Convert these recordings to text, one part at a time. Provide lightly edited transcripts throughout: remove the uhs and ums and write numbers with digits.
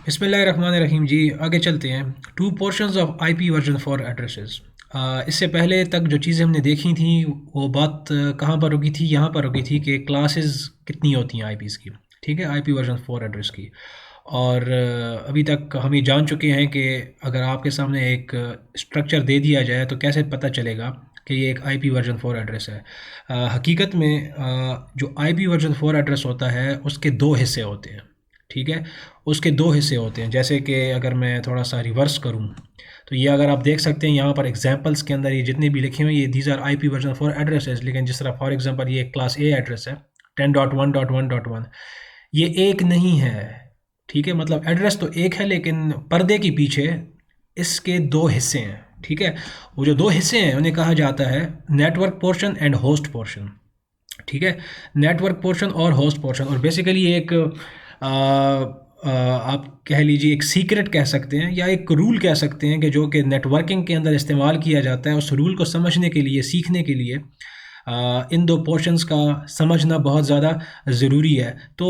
बिस्मिल्लाहिर्रहमानिर्रहीम जी। आगे चलते हैं। Two portions of IP version four addresses. इससे पहले तक जो चीज़ें हमने देखी थी वो बात कहाँ पर रुकी थी, यहाँ पर रुकी थी कि क्लासेस कितनी होती हैं आईपीज़ की। ठीक है, आईपी वर्जन फॉर एड्रेस की। और अभी तक हम ये जान चुके हैं कि अगर आपके सामने एक स्ट्रक्चर दे दिया जाए तो कैसे पता चलेगा कि ये एक आईपी वर्जन फॉर एड्रेस है। हकीकत में जो आईपी वर्जन फॉर एड्रेस होता है उसके दो हिस्से होते हैं। ठीक है, उसके दो हिस्से होते हैं। जैसे कि अगर मैं थोड़ा सा रिवर्स करूं तो ये अगर आप देख सकते हैं यहाँ पर एग्जांपल्स के अंदर ये जितने भी लिखे हुए हैं ये these are IP version four addresses. लेकिन जिस तरह फॉर एग्जांपल ये क्लास ए एड्रेस है 10.1.1.1, ये एक नहीं है। ठीक है, मतलब एड्रेस तो एक है लेकिन पर्दे के पीछे इसके दो हिस्से हैं। ठीक है, वो जो दो हिस्से हैं उन्हें कहा जाता है network portion and host portion. ठीक है, नेटवर्क पोर्शन और होस्ट पोर्शन। और बेसिकली एक आप कह लीजिए एक सीक्रेट कह सकते हैं या एक रूल कह सकते हैं कि जो कि नेटवर्किंग के अंदर इस्तेमाल किया जाता है। उस रूल को समझने के लिए, सीखने के लिए इन दो पोर्शंस का समझना बहुत ज़्यादा ज़रूरी है। तो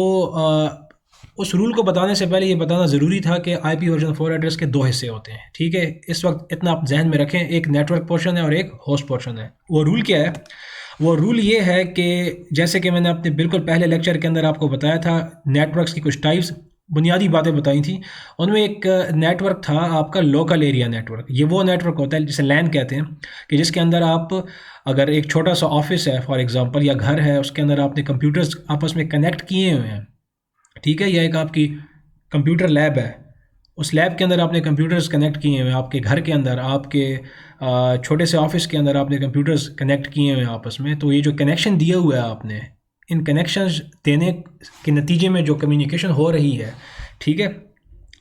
उस रूल को बताने से पहले ये बताना ज़रूरी था कि आईपी वर्जन फॉर एड्रेस के दो हिस्से होते हैं। ठीक है, इस वक्त इतना आप जहन में रखें, एक नेटवर्क पोर्शन है और एक होस्ट पोर्शन है। वो रूल क्या है? वो रूल ये है कि जैसे कि मैंने अपने बिल्कुल पहले लेक्चर के अंदर आपको बताया था, नेटवर्क्स की कुछ टाइप्स, बुनियादी बातें बताई थी। उनमें एक नेटवर्क था आपका लोकल एरिया नेटवर्क। ये वो नेटवर्क होता है जिसे लैन कहते हैं, कि जिसके अंदर आप अगर एक छोटा सा ऑफिस है फॉर एग्जांपल या घर है, उसके अंदर आपने कंप्यूटर्स आपस में कनेक्ट किए हुए हैं। ठीक है, या एक आपकी कंप्यूटर लैब है, उस लैब के अंदर आपने कंप्यूटर्स कनेक्ट किए हुए हैं। आपके घर के अंदर, आपके छोटे से ऑफिस के अंदर आपने कंप्यूटर्स कनेक्ट किए हुए हैं आपस में। तो ये जो कनेक्शन दिया हुआ है आपने, इन कनेक्शंस देने के नतीजे में जो कम्युनिकेशन हो रही है, ठीक है,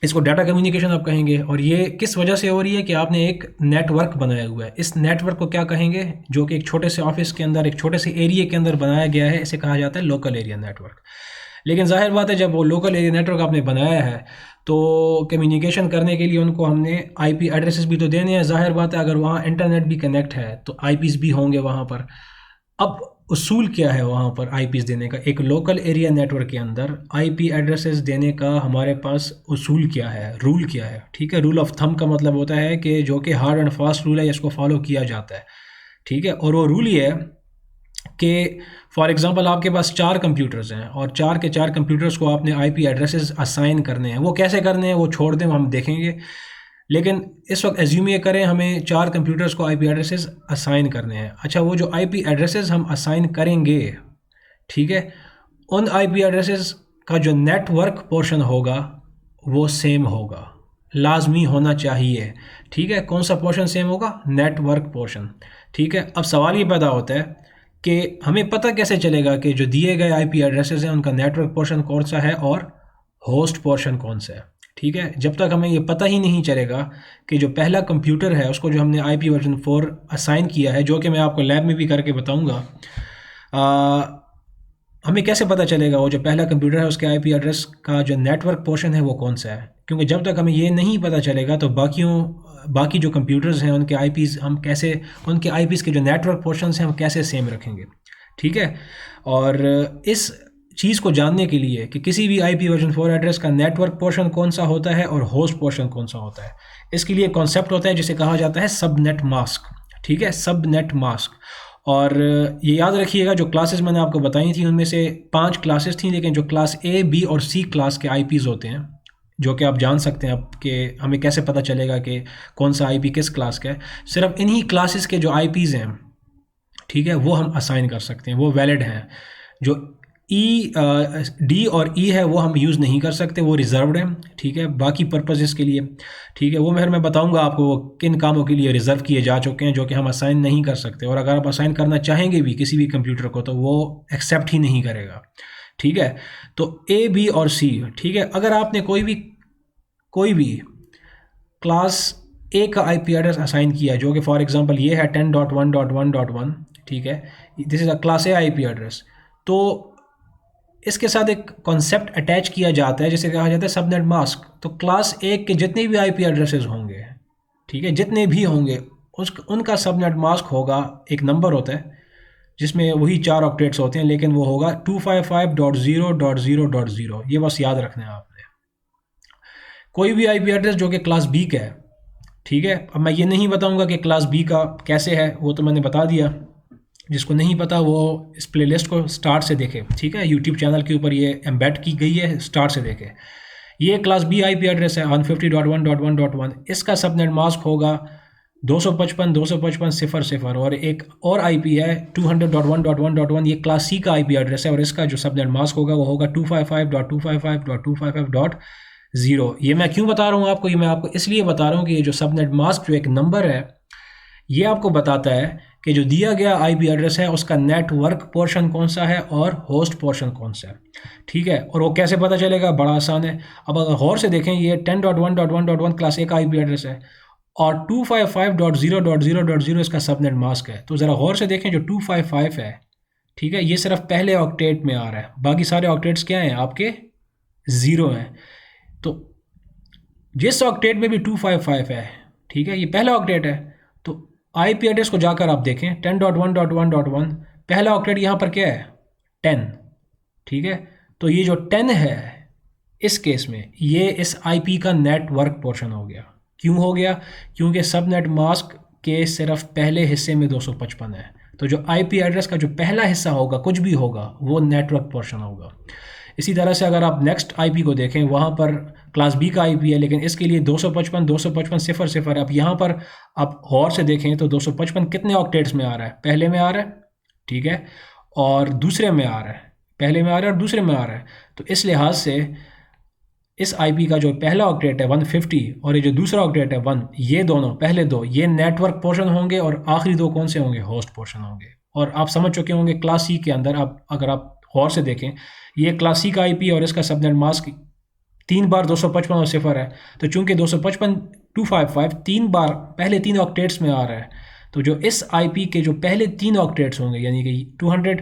इसको डाटा कम्युनिकेशन आप कहेंगे। और ये किस वजह से हो रही है कि आपने एक नेटवर्क बनाया हुआ है। इस नेटवर्क को क्या कहेंगे? जो कि एक छोटे से ऑफिस के अंदर, एक छोटे से एरिया के अंदर बनाया गया है, इसे कहा जाता है लोकल एरिया नेटवर्क। लेकिन जाहिर बात है, जब वो लोकल एरिया नेटवर्क आपने बनाया है तो कम्युनिकेशन करने के लिए उनको हमने आईपी एड्रेसेस भी तो देने हैं। जाहिर बात है, अगर वहाँ इंटरनेट भी कनेक्ट है तो आईपीज़ भी होंगे वहाँ पर। अब उसूल क्या है वहाँ पर आईपीज़ देने का? एक लोकल एरिया नेटवर्क के अंदर आईपी एड्रेसेस देने का हमारे पास उसूल क्या है, रूल क्या है? ठीक है, रूल ऑफ थंब का मतलब होता है कि जो कि हार्ड एंड फास्ट रूल है, इसको फॉलो किया जाता है। ठीक है, और वो रूल ये है कि फॉर एग्जांपल आपके पास 4 कंप्यूटर्स हैं और 4 के 4 कंप्यूटर्स को आपने आईपी एड्रेसेस असाइन करने हैं। वो कैसे करने हैं वो छोड़ दें, हम देखेंगे। लेकिन इस वक्त एज्यूम ये करें हमें 4 कंप्यूटर्स को आईपी एड्रेसेस असाइन करने हैं। अच्छा, वो जो आईपी एड्रेसेस हम असाइन करेंगे, ठीक है, उन आईपी एड्रेसेस का जो नेटवर्क पोर्शन होगा वो सेम होगा, लाजमी होना चाहिए। ठीक है, कौन सा पोर्शन सेम होगा? Network portion. ठीक है, अब सवाल ये पैदा होता है कि हमें पता कैसे चलेगा कि जो दिए गए आईपी एड्रेसेस हैं उनका नेटवर्क पोर्शन कौन सा है और होस्ट पोर्शन कौन सा है। ठीक है, जब तक हमें ये पता ही नहीं चलेगा कि जो पहला कंप्यूटर है उसको जो हमने आईपी वर्जन 4 असाइन किया है, जो कि मैं आपको लैब में भी करके बताऊंगा, हमें कैसे पता चलेगा वो जो पहला कंप्यूटर है उसके आईपी एड्रेस का जो नेटवर्क पोर्शन है वो कौन सा है? क्योंकि जब तक हमें ये नहीं पता चलेगा तो बाकी जो कंप्यूटर्स हैं उनके आईपीज़ हम कैसे, उनके आईपीज़ के जो नेटवर्क पोर्शंस हैं हम कैसे सेम रखेंगे? ठीक है, और इस चीज़ को जानने के लिए कि किसी भी आईपी वर्जन 4 एड्रेस का नेटवर्क पोर्शन कौन सा होता है और होस्ट पोर्शन कौन सा होता है, इसके लिए कॉन्सेप्ट होता है जिसे कहा जाता है सबनेट मास्क। ठीक है, सबनेट मास्क। और ये याद रखिएगा, जो क्लासेस मैंने आपको बताई थी उनमें से 5 क्लासेस थी, लेकिन जो क्लास ए, बी और सी क्लास के आईपीज़ होते हैं, जो कि आप जान सकते हैं अब कि हमें कैसे पता चलेगा कि कौन सा आईपी किस क्लास का है, सिर्फ इन्हीं क्लासेस के जो आईपीज़ हैं, ठीक है, वो हम असाइन कर सकते हैं, वो वैलिड हैं। जो डी और ई है वो हम यूज़ नहीं कर सकते, वो रिज़र्व्ड है। ठीक है, बाकी पर्पसेस के लिए। ठीक है, वो मैं बताऊंगा आपको वो किन कामों के लिए रिज़र्व किए जा चुके हैं जो कि हम असाइन नहीं कर सकते। और अगर आप असाइन करना चाहेंगे भी किसी भी कंप्यूटर को तो वो एक्सेप्ट ही नहीं करेगा। ठीक है, तो ए, बी और सी। ठीक है, अगर आपने कोई भी क्लास ए का आईपी एड्रेस असाइन किया जो कि फॉर एग्जांपल ये है 10.1.1.1, ठीक है, this is a class A IP address, तो इसके साथ एक कॉन्सेप्ट अटैच किया जाता है जिसे कहा जाता है सबनेट मास्क। तो क्लास ए के जितने भी आईपी एड्रेसेस होंगे, ठीक है, जितने भी होंगे, उनका सबनेट मास्क होगा, एक नंबर होता है जिसमें वही 4 ऑक्टेट्स होते हैं, लेकिन वो होगा 255.0.0.0। ये बस याद रखना है आपने। कोई भी आईपी एड्रेस जो कि क्लास बी का है, ठीक है। अब मैं ये नहीं बताऊंगा कि क्लास बी का कैसे है, वो तो मैंने बता दिया। जिसको नहीं पता वो इस प्लेलिस्ट को स्टार्ट से देखे, ठीक है। यूट्यूब चैनल के ऊपर ये एम्बेड की गई है, स्टार्ट से देखे। ये क्लास बी आईपी एड्रेस है 150.1.1.1। इसका सबनेट मास्क होगा 255.255.0.0 और एक और आईपी है 200.1.1.1। ये क्लास सी का आईपी एड्रेस है और इसका जो सबनेट मास्क होगा वो होगा 255.255.255.0। ये मैं क्यों बता रहा हूँ आपको, ये मैं आपको इसलिए बता रहा हूँ कि ये जो सबनेट मास्क जो एक नंबर है, ये आपको बताता है कि जो दिया गया आईपी एड्रेस है उसका नेटवर्क पोर्शन कौन सा है और होस्ट पोर्शन कौन सा है, ठीक है। और वो कैसे पता चलेगा, बड़ा आसान है। अब अगर गौर से देखें, ये 10.1.1.1 क्लास ए का आईपी एड्रेस है और 255.0.0.0 इसका सबनेट मास्क है। तो ज़रा गौर से देखें, जो 255 है, ठीक है, ये सिर्फ पहले ऑक्टेट में आ रहा है, बाकी सारे ऑक्टेट्स क्या हैं आपके, ज़ीरो हैं। तो जिस ऑक्टेट में भी 255 है, ठीक है, ये पहला ऑक्टेट है, तो आईपी एड्रेस को जाकर आप देखें 10.1.1.1, पहला ऑक्टेट यहाँ पर क्या है, 10, ठीक है। तो ये जो 10 है इस केस में ये इस आईपी का नेटवर्क पोर्शन हो गया। क्यों हो गया, क्योंकि सबनेट मास्क के सिर्फ पहले हिस्से में 255 है। तो जो आईपी एड्रेस का जो पहला हिस्सा होगा, कुछ भी होगा, वो नेटवर्क पोर्शन होगा। इसी तरह से अगर आप नेक्स्ट आईपी को देखें, वहाँ पर क्लास बी का आईपी है, लेकिन इसके लिए 255.255.0.0। अब यहाँ पर आप गौर से देखें तो 255 कितने ऑक्टेट्स में आ रहा है, पहले में आ रहा है, ठीक है, और दूसरे में आ रहा है, पहले में आ रहा है और दूसरे में आ रहा है। तो इस लिहाज से इस आईपी का जो पहला ऑक्टेट है 150 और ये जो दूसरा ऑक्टेट है 1, ये दोनों पहले दो ये नेटवर्क पोर्शन होंगे और आखिरी दो कौन से होंगे, होस्ट पोर्शन होंगे। और आप समझ चुके होंगे क्लास सी के अंदर, आप अगर आप गौर से देखें, ये क्लास सी का आईपी और इसका सबनेट मास्क 3 बार 255 और 0 है। तो चूंकि 255 255 3 बार पहले 3 ऑक्टेट्स में आ रहा है, तो जो इस आईपी के जो पहले 3 ऑक्टेट्स होंगे, यानी कि 200,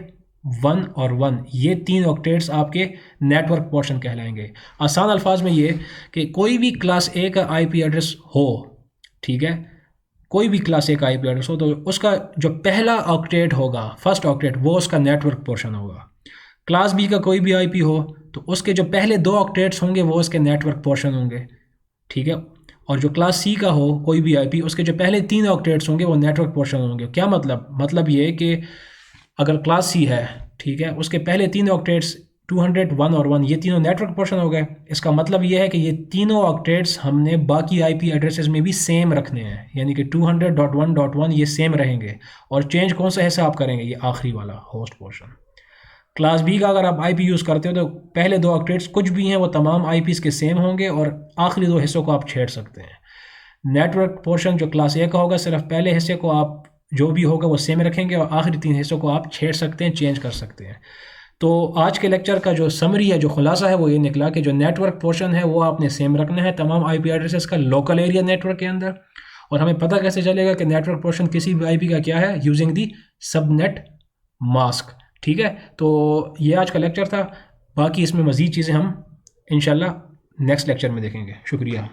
1 और 1, ये 3 ऑक्टेट्स आपके नेटवर्क पोर्शन कहलाएंगे। आसान अल्फाज में ये कि कोई भी क्लास ए का आईपी एड्रेस हो, ठीक है, कोई भी क्लास ए का आईपी एड्रेस हो, तो उसका जो पहला ऑक्टेट होगा, फर्स्ट ऑक्टेट, वो उसका नेटवर्क पोर्शन होगा। क्लास बी का कोई भी आईपी हो तो उसके जो पहले 2 ऑक्टेट्स होंगे वो उसके नेटवर्क पोर्शन होंगे, ठीक है। और जो क्लास सी का हो कोई भी आईपी, उसके जो पहले 3 ऑक्टेट्स होंगे वो नेटवर्क पोर्शन होंगे। क्या मतलब ये कि अगर क्लास सी है, ठीक है, उसके पहले 3 ऑक्टेट्स 200, 1 और 1, ये तीनों नेटवर्क पोर्शन हो गए। इसका मतलब ये है कि ये तीनों ऑक्टेट्स हमने बाकी आईपी एड्रेसेस में भी सेम रखने हैं, यानी कि 200.1.1 ये सेम रहेंगे। और चेंज कौन सा हिस्सा आप करेंगे, ये आखिरी वाला होस्ट पोर्शन। क्लास बी का अगर आप आईपी यूज़ करते हो तो पहले 2 ऑक्टेट्स कुछ भी हैं वो तमाम आईपीज़ के सेम होंगे और आखिरी 2 हिस्सों को आप छेड़ सकते हैं। नेटवर्क पोर्शन जो क्लास ए का होगा, सिर्फ पहले हिस्से को आप जो भी होगा वो सेम रखेंगे और आखिरी 3 हिस्सों को आप छेड़ सकते हैं, चेंज कर सकते हैं। तो आज के लेक्चर का जो समरी है, जो खुलासा है, वो ये निकला कि जो नेटवर्क पोर्शन है वो आपने सेम रखना है तमाम आईपी एड्रेसेस का लोकल एरिया नेटवर्क के अंदर। और हमें पता कैसे चलेगा कि नेटवर्क पोर्शन किसी भी आईपी का क्या है, यूजिंग दी सबनेट मास्क, ठीक है। तो ये आज का लेक्चर था, बाकी इसमें मज़ीद चीज़ें हम इंशाल्लाह नेक्स्ट लेक्चर में देखेंगे। शुक्रिया।